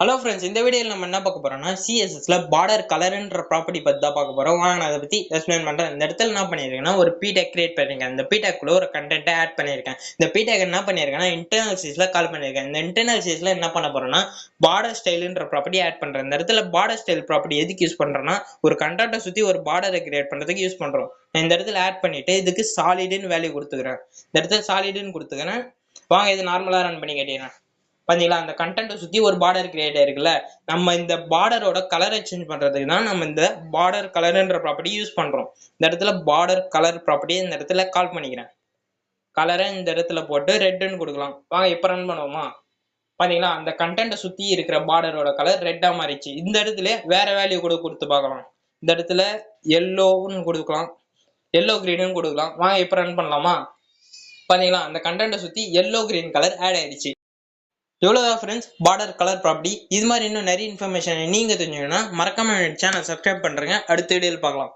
Hello friends, இந்த வீடியோவில் நம்ம என்ன பார்க்க போறோம்னா சிஎஸ்எஸ்ல பார்டர் கலர்ன்ற ப்ராப்பர்ட்டி பத்தி தான் பார்க்க போறோம். வாங்க நான் அதை பத்தி எக்ஸ்பிளைன் பண்றேன். இந்த இடத்துல என்ன பண்ணிருக்கேன்னா ஒரு பிடேக் கிரியேட் பண்ணிருக்கேன். இந்த பிடேக் குள்ள ஒரு கண்டென்ட்டை ஆட் பண்ணிருக்கேன். இந்த பிடேக் என்ன பண்ணிருக்கேன்னா இன்டர்னல் சிஸ்ல கால் பண்ணிருக்கேன். இந்த இன்டர்னல் சிஸ்ல என்ன பண்ண போறோம்னா பார்டர் ஸ்டைல்ன்ற ப்ராப்பர்ட்டி ஆட் பண்றேன். இந்த இடத்துல பார்டர் ஸ்டைல் ப்ராப்பர்ட்டி எதுக்கு யூஸ் பண்றோம்னா ஒரு கண்டென்ட்டை சுத்தி ஒரு பார்டரை கிரியேட் பண்றதுக்கு யூஸ் பண்றோம். இந்த இடத்துல ஆட் பண்ணிட்டு இதுக்கு சாலிட்னு வேல்யூ கொடுத்துக்கிறேன். இந்த இடத்துல சாலிட்னு கொடுத்துக்கிறேன். வாங்க இது நார்மலா ரன் பண்ணி கேட்டீங்கன்னா பாத்தீங்களா, அந்த கண்டென்ட்டை சுத்தி ஒரு பார்டர் கிரியேட் ஆயிருக்குல்ல. நம்ம இந்த பார்டரோட கலரை சேஞ்ச் பண்றதுக்கு தான் நம்ம இந்த பார்டர் கலர்ன்ற ப்ராப்பர்ட்டி யூஸ் பண்றோம். இந்த இடத்துல பார்டர் கலர் ப்ராப்பர்ட்டி இந்த இடத்துல கால் பண்ணிக்கிறேன். கலரை இந்த இடத்துல போட்டு ரெட்னு கொடுக்கலாம். வாங்க இப்ப ரன் பண்ணுவோமா? பாத்தீங்களா, அந்த கண்டென்ட்டை சுத்தி இருக்கிற பார்டரோட கலர் ரெட்டா மாறிச்சு. இந்த இடத்துல வேற வேல்யூ கூட கொடுத்து பார்க்கலாம். இந்த இடத்துல எல்லோன்னு கொடுக்கலாம், எல்லோ கிரீன் கொடுக்கலாம். வாங்க இப்ப ரன் பண்ணலாமா? பாத்தீங்களா, அந்த கண்டென்ட்டை சுத்தி எல்லோ கிரீன் கலர் ஆட் ஆயிடுச்சு. எவ்வளவுதான் ஃப்ரெண்ட்ஸ் பார்டர் கலர் ப்ராப்பர்ட்டி. இது மாதிரி இன்னும் நிறைய இன்ஃபர்மேஷன் நீங்க தெரிஞ்சுக்கணும்னா மறக்காம சேனல் சப்ஸ்கிரைப் பண்றேங்க. அடுத்த வீடியோவில் பார்க்கலாம்.